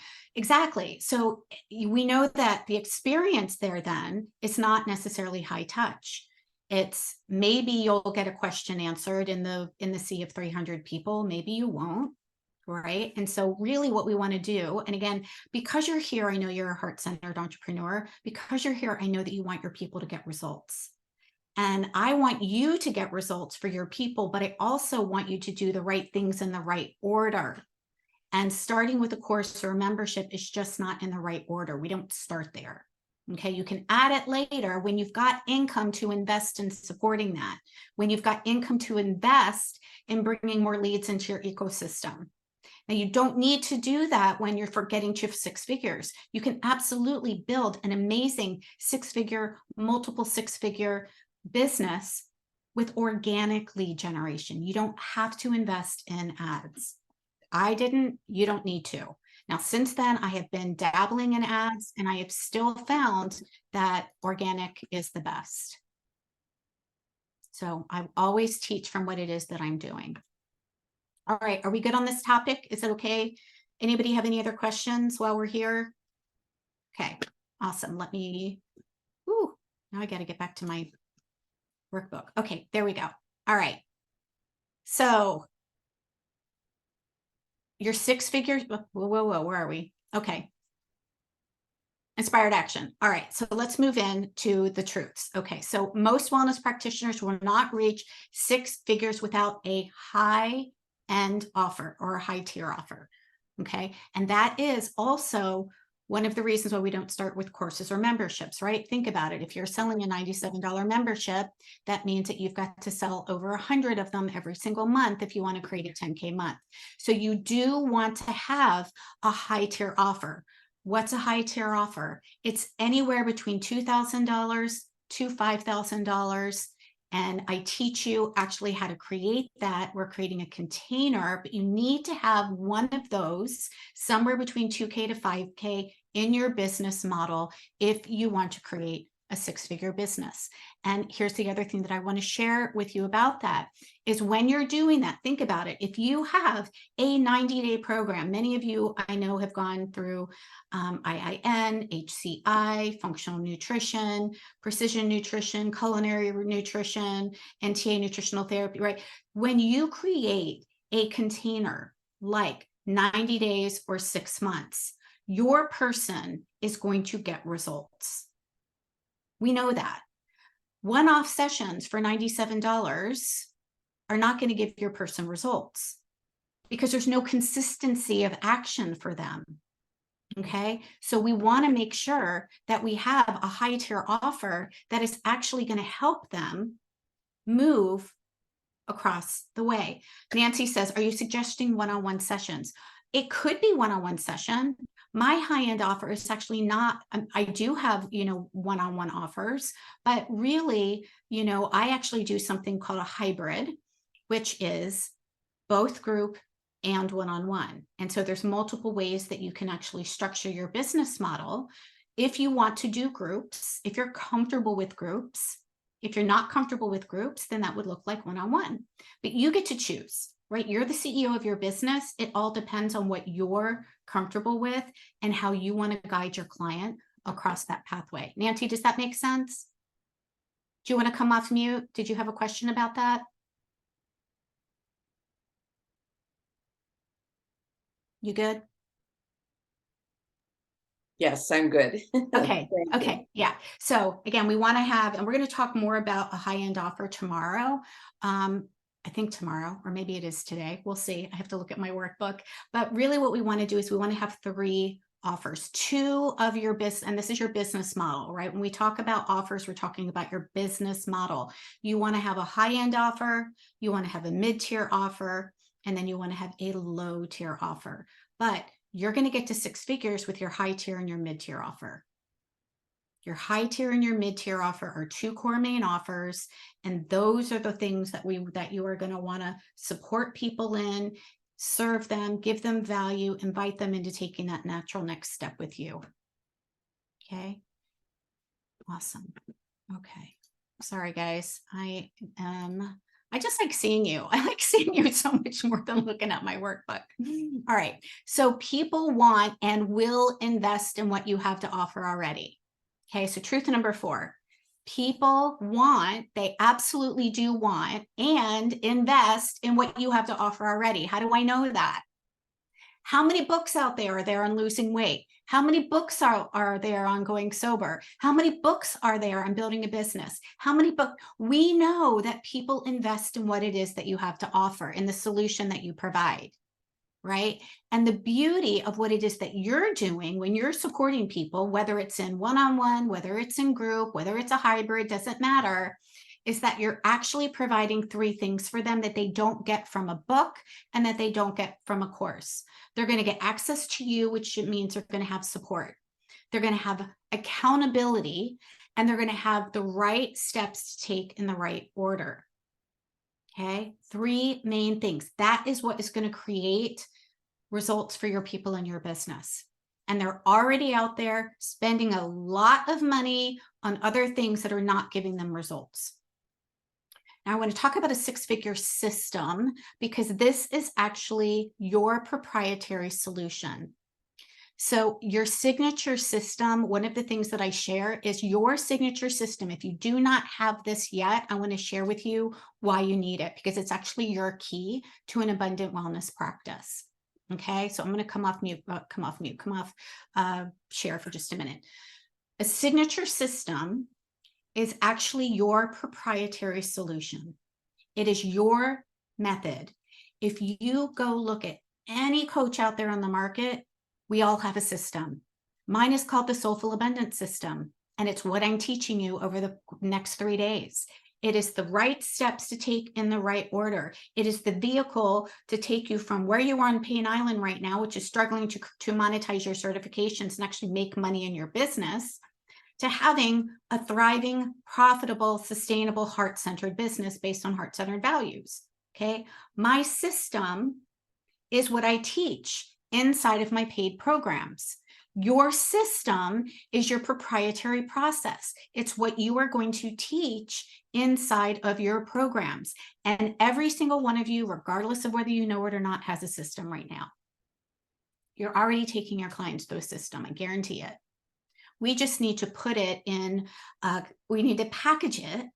So we know that the experience there then is not necessarily high touch. It's maybe you'll get a question answered in the sea of 300 people. Maybe you won't, right? And so really what we want to do, and again, because you're here, I know you're a heart-centered entrepreneur. Because you're here, I know that you want your people to get results. And I want you to get results for your people, but I also want you to do the right things in the right order. And starting with a course or a membership is just not in the right order. We don't start there. Okay, you can add it later when you've got income to invest in supporting that, when you've got income to invest in bringing more leads into your ecosystem. Now, you don't need to do that when you're getting to 6 figures. You can absolutely build an amazing 6-figure, multiple 6-figure business with organic lead generation. You don't have to invest in ads. I didn't, you don't need to. Now, since then, I have been dabbling in ads, and I have still found that organic is the best. So I always teach from what it is that I'm doing. All right, are we good on this topic? Is it okay? Anybody have any other questions while we're here? Okay, awesome. Let me, now I got to get back to my workbook. Okay, there we go. All right. So your 6 figures, whoa, where are we? Okay. Inspired action. All right, so let's move in to the truths. Okay, so most wellness practitioners will not reach 6 figures without a high-end offer or a high-tier offer. Okay, and that is also one of the reasons why we don't start with courses or memberships, right? Think about it. If you're selling a $97 membership, that means that you've got to sell over 100 of them every single month if you want to create a 10K month. So you do want to have a high tier offer. What's a high tier offer? It's anywhere between $2,000 to $5,000. And I teach you actually how to create that. We're creating a container, but you need to have one of those somewhere between 2K to 5K in your business model if you want to create a 6-figure business. And here's the other thing that I want to share with you about that is when you're doing that, think about it. If you have a 90-day program, many of you I know have gone through IIN, HCI, functional nutrition, precision nutrition, culinary nutrition, NTA nutritional therapy, right? When you create a container like 90 days or 6 months, your person is going to get results. We know that. One-off sessions for $97 are not going to give your person results because there's no consistency of action for them. Okay, so we want to make sure that we have a high tier offer that is actually going to help them move across the way. Nancy says, are you suggesting one-on-one sessions? It could be one-on-one session. My high-end offer is actually not, I do have, one-on-one offers, but really, I actually do something called a hybrid, which is both group and one-on-one. And so there's multiple ways that you can actually structure your business model. If you want to do groups, if you're comfortable with groups, if you're not comfortable with groups, then that would look like one-on-one, but you get to choose. Right? You're the CEO of your business. It all depends on what you're comfortable with and how you want to guide your client across that pathway. Nancy, does that make sense? Do you want to come off mute? Did you have a question about that? You good? Yes, I'm good. Okay. Okay. Yeah. So again, we want to have, and we're going to talk more about a high-end offer tomorrow. I think tomorrow, or maybe it is today. We'll see. I have to look at my workbook. But really what we want to do is we want to have 3 offers, 2 of your business, and this is your business model, right? When we talk about offers, we're talking about your business model. You want to have a high-end offer, you want to have a mid-tier offer, and then you want to have a low-tier offer. But you're going to get to 6 figures with your high tier and your mid-tier offer. Your high tier and your mid-tier offer are 2 core main offers. And those are the things that you are going to want to support people in, serve them, give them value, invite them into taking that natural next step with you. Okay. Awesome. Okay. Sorry, guys. I just like seeing you. I like seeing you so much more than looking at my workbook. All right. So people want and will invest in what you have to offer already. Okay. So truth number 4, people want, they absolutely do want and invest in what you have to offer already. How do I know that? How many books out there are there on losing weight? How many books are there on going sober? How many books are there on building a business? How many books? We know that people invest in what it is that you have to offer, in the solution that you provide, right? And the beauty of what it is that you're doing when you're supporting people, whether it's in one-on-one, whether it's in group, whether it's a hybrid, doesn't matter, is that you're actually providing 3 things for them that they don't get from a book and that they don't get from a course. They're going to get access to you, which means they're going to have support. They're going to have accountability, and they're going to have the right steps to take in the right order. Okay, 3 main things. That is what is going to create results for your people in your business. And they're already out there spending a lot of money on other things that are not giving them results. Now, I want to talk about a 6-figure system, because this is actually your proprietary solution. So your signature system, one of the things that I share is your signature system. If you do not have this yet, I want to share with you why you need it, because it's actually your key to an abundant wellness practice. Okay, so I'm going to come off share for just a minute. A signature system is actually your proprietary solution. It is your method. If you go look at any coach out there on the market, we all have a system. Mine is called the Soulful Abundance System, and it's what I'm teaching you over the next 3 days. It is the right steps to take in the right order. It is the vehicle to take you from where you are on Pain Island right now, which is struggling to monetize your certifications and actually make money in your business, to having a thriving, profitable, sustainable, heart-centered business based on heart-centered values. Okay, my system is what I teach inside of my paid programs. Your system is your proprietary process. It's what you are going to teach inside of your programs. And every single one of you, regardless of whether you know it or not, has a system right now. You're already taking your clients through a system, I guarantee it. We just need to put it in, we need to package it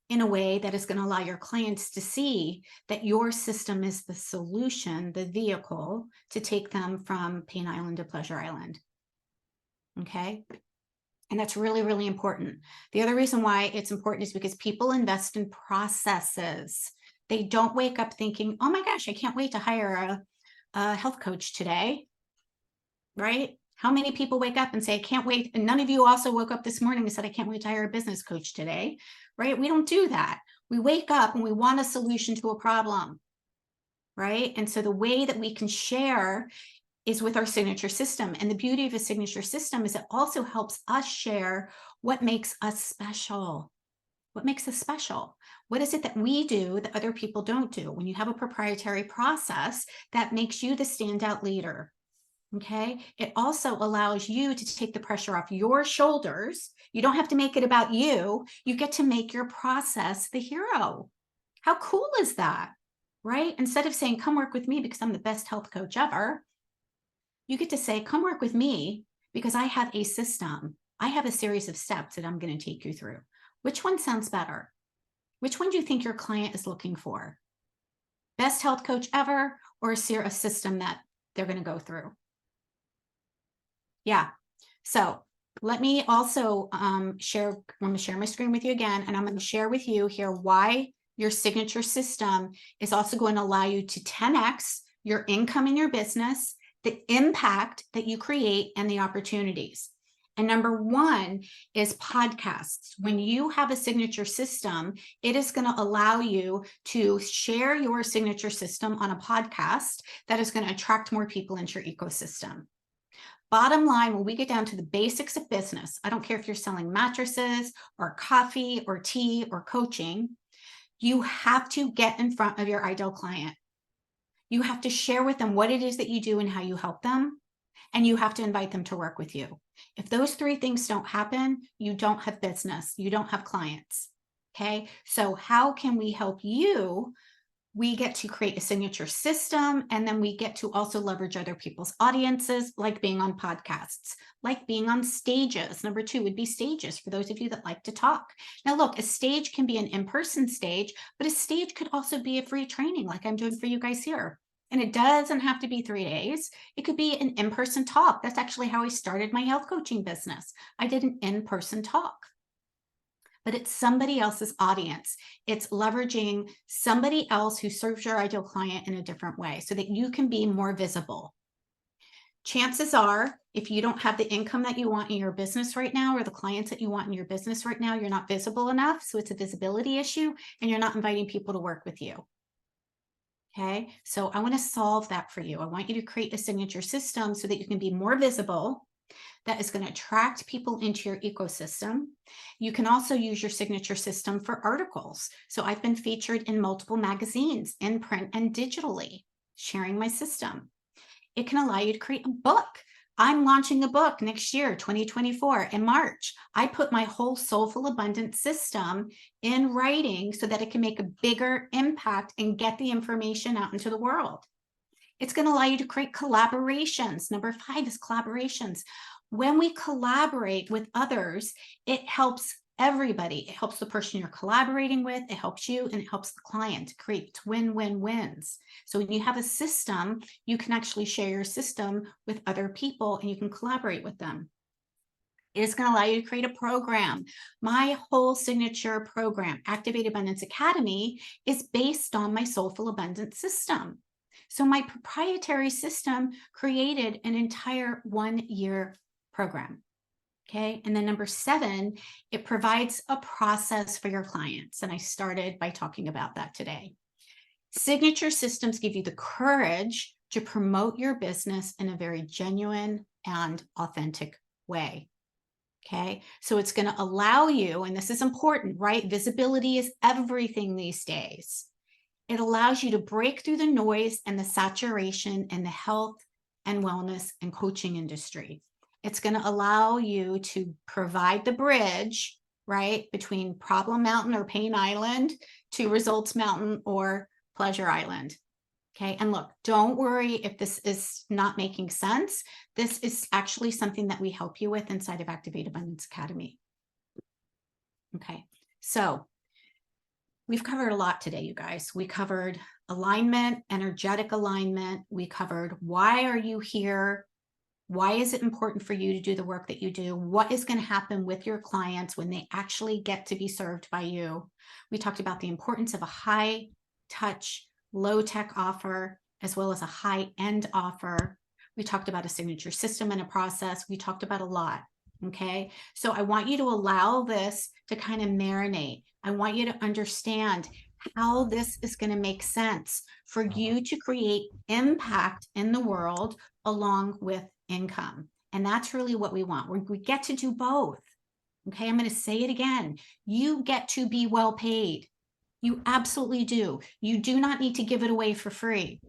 in a way that is going to allow your clients to see that your system is the solution, the vehicle to take them from Pain Island to Pleasure Island. Okay. And that's really, really important. The other reason why it's important is because people invest in processes. They don't wake up thinking, oh my gosh, I can't wait to hire a health coach today. Right? How many people wake up and say, I can't wait? And none of you also woke up this morning and said, I can't wait to hire a business coach today, right? We don't do that. We wake up and we want a solution to a problem, right? And so the way that we can share is with our signature system. And the beauty of a signature system is it also helps us share what makes us special. What makes us special? What is it that we do that other people don't do? When you have a proprietary process, that makes you the standout leader. Okay, it also allows you to take the pressure off your shoulders. You don't have to make it about you. You get to make your process the hero. How cool is that, right? Instead of saying, come work with me because I'm the best health coach ever, you get to say, come work with me because I have a system. I have a series of steps that I'm going to take you through. Which one sounds better? Which one do you think your client is looking for? Best health coach ever, or a system that they're going to go through? Yeah, so let me also share, I'm going to share my screen with you again, and I'm going to share with you here why your signature system is also going to allow you to 10x your income in your business, the impact that you create, and the opportunities. And number 1 is podcasts. When you have a signature system, it is going to allow you to share your signature system on a podcast that is going to attract more people into your ecosystem. Bottom line, when we get down to the basics of business, I don't care if you're selling mattresses or coffee or tea or coaching, you have to get in front of your ideal client. You have to share with them what it is that you do and how you help them, and you have to invite them to work with you. If those 3 things don't happen, you don't have business, you don't have clients. Okay, so how can we help you? We get to create a signature system, and then we get to also leverage other people's audiences, like being on podcasts, like being on stages. Number 2 would be stages for those of you that like to talk. Now, look, a stage can be an in-person stage, but a stage could also be a free training like I'm doing for you guys here. And it doesn't have to be 3 days. It could be an in-person talk. That's actually how I started my health coaching business. I did an in-person talk. But it's somebody else's audience. It's leveraging somebody else who serves your ideal client in a different way so that you can be more visible. Chances are, if you don't have the income that you want in your business right now, or the clients that you want in your business right now, you're not visible enough. So it's a visibility issue, and you're not inviting people to work with you. Okay, so I want to solve that for you. I want you to create a signature system so that you can be more visible. That is going to attract people into your ecosystem. You can also use your signature system for articles. So I've been featured in multiple magazines, in print and digitally, sharing my system. It can allow you to create a book. I'm launching a book next year, 2024, in March. I put my whole Soulful Abundance system in writing so that it can make a bigger impact and get the information out into the world. It's going to allow you to create collaborations. Number 5 is collaborations. When we collaborate with others, it helps everybody. It helps the person you're collaborating with, it helps you, and it helps the client to create win-win-wins. So when you have a system, you can actually share your system with other people and you can collaborate with them. It is going to allow you to create a program. My whole signature program, Activate Abundance Academy, is based on my Soulful Abundance system. So my proprietary system created an entire 1-year program. Okay. And then number 7, it provides a process for your clients. And I started by talking about that today. Signature systems give you the courage to promote your business in a very genuine and authentic way. Okay. So it's going to allow you, and this is important, right? Visibility is everything these days. It allows you to break through the noise and the saturation in the health and wellness and coaching industry. It's going to allow you to provide the bridge, right, between Problem Mountain or Pain Island to Results Mountain or Pleasure Island. Okay. And look, don't worry if this is not making sense. This is actually something that we help you with inside of Activate Abundance Academy. Okay. So we've covered a lot today, you guys. We covered alignment, energetic alignment. We covered why are you here? Why is it important for you to do the work that you do? What is going to happen with your clients when they actually get to be served by you? We talked about the importance of a high touch, low tech offer, as well as a high end offer. We talked about a signature system and a process. We talked about a lot. Okay. So I want you to allow this to kind of marinate. I want you to understand how this is going to make sense for you to create impact in the world along with income. And that's really what we want. We get to do both. Okay. I'm going to say it again. You get to be well paid. You absolutely do. You do not need to give it away for free.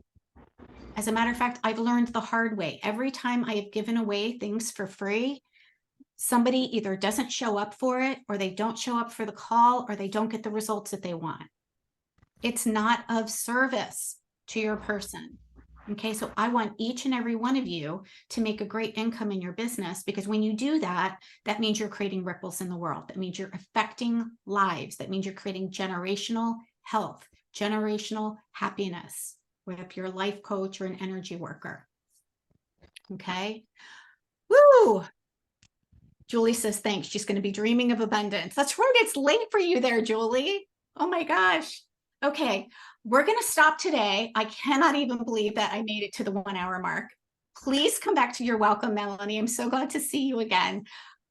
As a matter of fact, I've learned the hard way. Every time I have given away things for free, somebody either doesn't show up for it, or they don't show up for the call, or they don't get the results that they want. It's not of service to your person. Okay, so I want each and every one of you to make a great income in your business, because when you do that, that means you're creating ripples in the world. That means you're affecting lives. That means you're creating generational health, generational happiness, whether if you're a life coach or an energy worker. Okay. Woo! Julie says, thanks. She's going to be dreaming of abundance. That's right. It's late for you there, Julie. Oh my gosh. Okay. We're going to stop today. I cannot even believe that I made it to the 1 hour mark. Please come back to your welcome, Melanie. I'm so glad to see you again.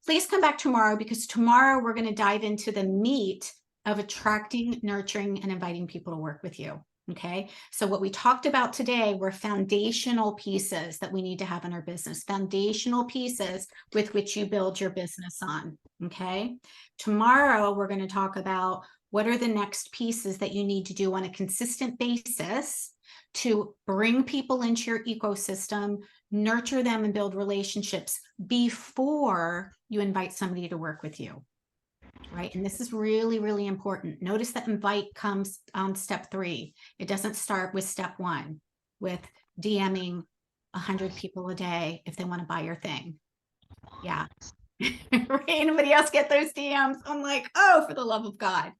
Please come back tomorrow, because tomorrow we're going to dive into the meat of attracting, nurturing, and inviting people to work with you. Okay. So what we talked about today were foundational pieces that we need to have in our business, foundational pieces with which you build your business on. Okay. Tomorrow, we're going to talk about what are the next pieces that you need to do on a consistent basis to bring people into your ecosystem, nurture them, and build relationships before you invite somebody to work with you. Right. And this is really, really important. Notice that invite comes on step 3. It doesn't start with step 1 with DMing 100 people a day if they want to buy your thing. Yeah. Anybody else get those DMs? I'm like, oh, for the love of God.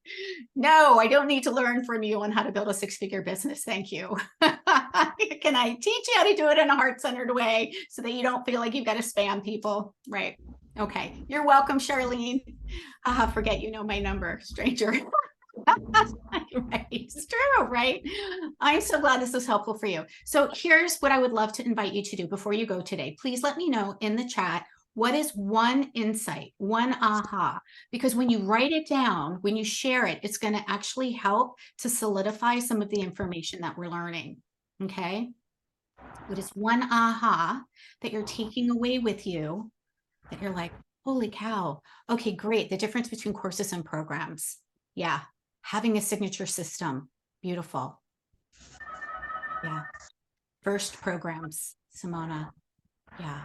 No, I don't need to learn from you on how to build a 6-figure business. Thank you. Can I teach you how to do it in a heart-centered way so that you don't feel like you've got to spam people? Right. Okay. You're welcome, Charlene. Forget you know my number, stranger. Right. It's true, right? I'm so glad this was helpful for you. So here's what I would love to invite you to do before you go today. Please let me know in the chat, what is one insight, one aha? Because when you write it down, when you share it, it's going to actually help to solidify some of the information that we're learning. Okay. What is one aha that you're taking away with you that you're like, holy cow. Okay, great. The difference between courses and programs. Yeah. Having a signature system. Beautiful. Yeah. First programs, Simona. Yeah.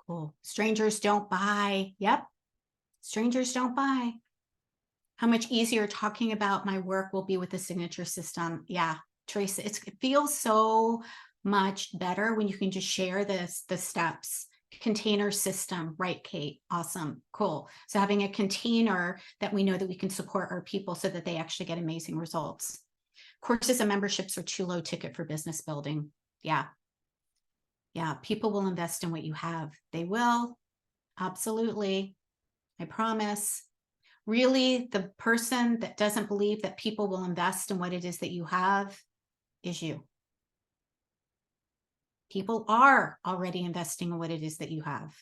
Cool. Strangers don't buy. Yep. Strangers don't buy. How much easier talking about my work will be with the signature system. Yeah. Teresa, it feels so much better when you can just share the steps. Container system, right, Kate? Awesome. Cool. So having a container that we know that we can support our people so that they actually get amazing results. Courses and memberships are too low ticket for business building. Yeah. Yeah. People will invest in what you have. They will. Absolutely. I promise. Really, the person that doesn't believe that people will invest in what it is that you have is you. People are already investing in what it is that you have.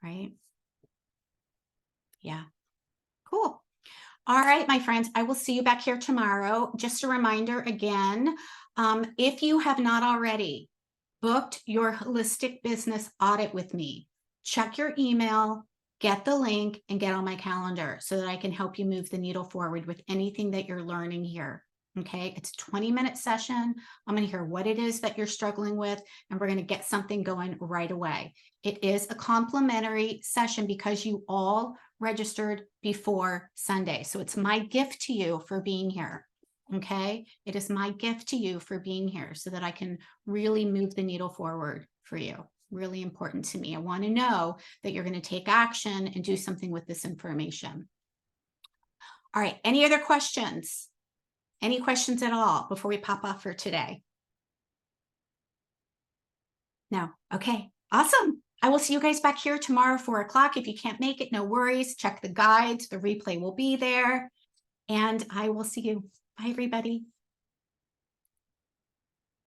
Right? Yeah. Cool. All right, my friends, I will see you back here tomorrow. Just a reminder again, if you have not already booked your holistic business audit with me, check your email, get the link, and get on my calendar so that I can help you move the needle forward with anything that you're learning here. Okay, it's a 20-minute session. I'm going to hear what it is that you're struggling with, and we're going to get something going right away. It is a complimentary session because you all registered before Sunday. So it's my gift to you for being here. Okay, it is my gift to you for being here so that I can really move the needle forward for you. Really important to me. I want to know that you're going to take action and do something with this information. All right, any other questions? Any questions at all before we pop off for today? No. Okay, awesome. I will see you guys back here tomorrow, 4 o'clock. If you can't make it, no worries. Check the guides. The replay will be there. And I will see you. Bye, everybody.